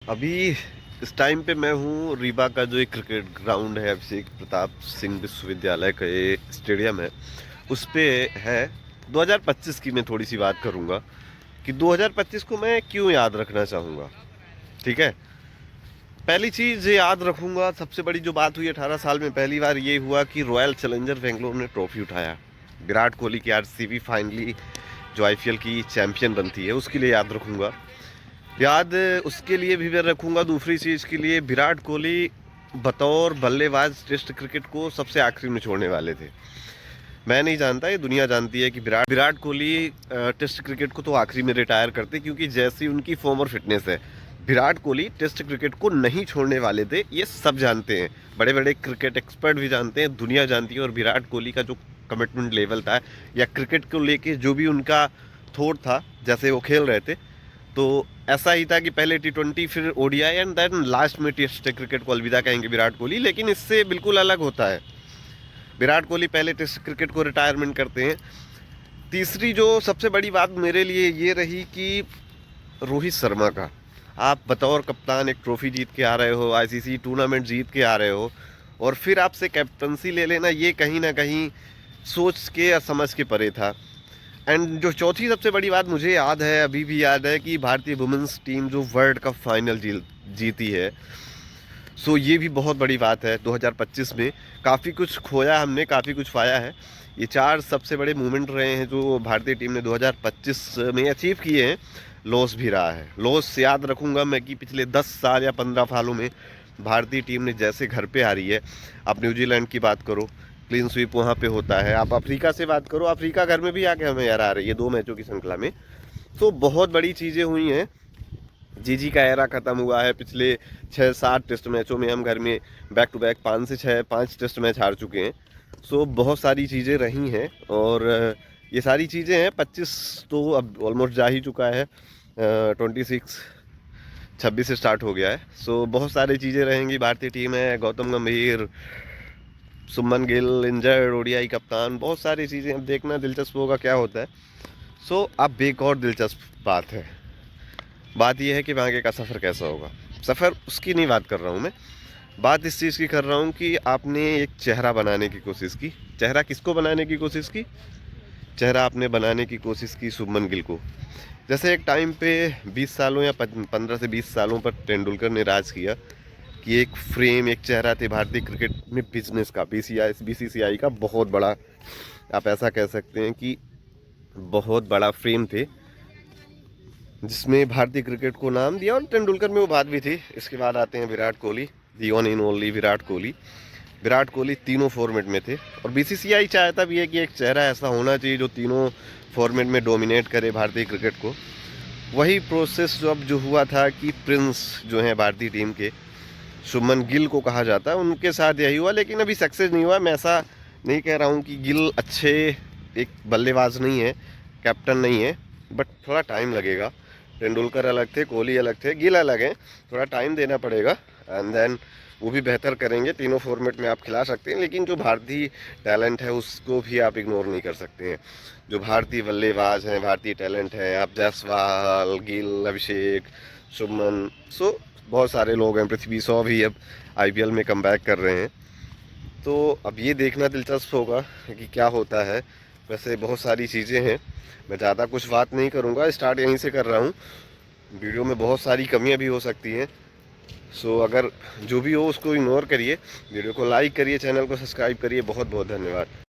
अभी इस टाइम पे मैं हूँ रीवा का जो एक क्रिकेट ग्राउंड है, अभिषेक प्रताप सिंह विश्वविद्यालय का ये स्टेडियम है, उस पे है। 2025 की मैं थोड़ी सी बात करूँगा कि 2025 को मैं क्यों याद रखना चाहूँगा। ठीक है, पहली चीज़ याद रखूँगा, सबसे बड़ी जो बात हुई 18 साल में पहली बार ये हुआ कि रॉयल चैलेंजर बेंगलोर ने ट्रॉफी उठाया। विराट कोहली की आरसीबी फाइनली जो आईपीएल की चैंपियन बनती है, उसके लिए याद रखूँगा। याद उसके लिए भी मैं रखूँगा, दूसरी चीज़ के लिए विराट कोहली बतौर बल्लेबाज टेस्ट क्रिकेट को सबसे आखिरी में छोड़ने वाले थे। मैं नहीं जानता, ये दुनिया जानती है कि विराट विराट कोहली टेस्ट क्रिकेट को तो आखिरी में रिटायर करते, क्योंकि जैसी उनकी फॉर्म और फिटनेस है, विराट कोहली टेस्ट क्रिकेट को नहीं छोड़ने वाले थे। ये सब जानते हैं, बड़े बड़े क्रिकेट एक्सपर्ट भी जानते हैं, दुनिया जानती है। और विराट कोहली का जो कमिटमेंट लेवल था या क्रिकेट को लेके जो भी उनका थॉट था, जैसे वो खेल रहे थे, तो ऐसा ही था कि पहले टी20 फिर ओडीआई एंड देन लास्ट में टेस्ट क्रिकेट को अलविदा कहेंगे विराट कोहली। लेकिन इससे बिल्कुल अलग होता है, विराट कोहली पहले टेस्ट क्रिकेट को रिटायरमेंट करते हैं। तीसरी जो सबसे बड़ी बात मेरे लिए ये रही कि रोहित शर्मा का, आप बतौर कप्तान एक ट्रॉफी जीत के आ रहे हो, आईसीसी टूर्नामेंट जीत के आ रहे हो, और फिर आपसे कैप्टनसी ले लेना, ये कहीं ना कहीं सोच के या समझ के परे था। एंड जो चौथी सबसे बड़ी बात मुझे याद है, अभी भी याद है, कि भारतीय वुमेंस टीम जो वर्ल्ड कप फाइनल जीती है। सो ये भी बहुत बड़ी बात है। 2025 में काफ़ी कुछ खोया हमने, काफ़ी कुछ पाया है। ये चार सबसे बड़े मूवमेंट रहे हैं जो भारतीय टीम ने 2025 में अचीव किए हैं। लॉस भी रहा है, लॉस याद रखूँगा मैं कि पिछले 10 साल या 15 सालों में भारतीय टीम ने जैसे घर पे आ रही है। आप न्यूजीलैंड की बात करो, क्लीन स्वीप वहाँ पे होता है। आप अफ्रीका से बात करो, अफ्रीका घर में भी आके हमें हरा रही है 2 मैचों की श्रृंखला में। तो बहुत बड़ी चीज़ें हुई हैं। जीजी का एरा ख़त्म हुआ है। पिछले 6-7 टेस्ट मैचों में हम घर में बैक टू बैक 5 से 6 5 टेस्ट मैच हार चुके हैं। सो बहुत सारी चीज़ें रही हैं, और ये सारी चीज़ें हैं। 25 तो अब ऑलमोस्ट जा ही चुका है, 26 से स्टार्ट हो गया है। सो बहुत सारी चीज़ें रहेंगी। भारतीय टीम है, गौतम गंभीर, सुमन गिल इंजर्ड, ओडीआई कप्तान, बहुत सारी चीज़ें। अब देखना दिलचस्प होगा क्या होता है। सो अब एक और दिलचस्प बात है, बात यह है कि आगे का सफ़र कैसा होगा। सफ़र उसकी नहीं बात कर रहा हूँ मैं, बात इस चीज़ की कर रहा हूँ कि आपने एक चेहरा बनाने की कोशिश की। चेहरा किसको बनाने की कोशिश की? चेहरा आपने बनाने की कोशिश की शुभमन गिल को। जैसे एक टाइम पे 20 सालों या 15 से 20 सालों पर तेंदुलकर ने राज किया कि एक फ्रेम, एक चेहरा थे भारतीय क्रिकेट में बिजनेस का, बीसीसीआई का बहुत बड़ा, आप ऐसा कह सकते हैं कि बहुत बड़ा फ्रेम थे, जिसमें भारतीय क्रिकेट को नाम दिया। और तेंदुलकर में वो बात भी थी। इसके बाद आते हैं Virat Kohli, the one in only Virat Kohli. Virat Kohli तीनों फॉर्मेट में थे, और बीसीसीआई चाहता भी है कि एक चेहरा ऐसा होना चाहिए जो तीनों फॉर्मेट में डोमिनेट करे भारतीय क्रिकेट को। वही प्रोसेस जो अब जो हुआ था कि प्रिंस जो हैं भारतीय टीम के, शुभमन गिल को कहा जाता है, उनके साथ यही हुआ। लेकिन अभी सक्सेस नहीं हुआ। मैं ऐसा नहीं कह रहा हूँ कि गिल अच्छे एक बल्लेबाज नहीं है, कैप्टन नहीं है, बट थोड़ा टाइम लगेगा। तेंदुलकर अलग थे, कोहली अलग थे, गिल अलग हैं, थोड़ा टाइम देना पड़ेगा, एंड देन वो भी बेहतर करेंगे। तीनों फॉर्मेट में आप खिला सकते हैं, लेकिन जो भारतीय टैलेंट है उसको भी आप इग्नोर नहीं कर सकते हैं। जो भारतीय बल्लेबाज हैं, भारतीय टैलेंट हैं, आप जायसवाल, गिल, अभिषेक, शुभमन, सो बहुत सारे लोग हैं। पृथ्वी शॉ भी अब आईपीएल में कमबैक कर रहे हैं। तो अब ये देखना दिलचस्प होगा कि क्या होता है। वैसे बहुत सारी चीज़ें हैं, मैं ज़्यादा कुछ बात नहीं करूँगा, स्टार्ट यहीं से कर रहा हूँ। वीडियो में बहुत सारी कमियां भी हो सकती हैं। सो अगर जो भी हो उसको इग्नोर करिए, वीडियो को लाइक करिए, चैनल को सब्सक्राइब करिए। बहुत बहुत धन्यवाद।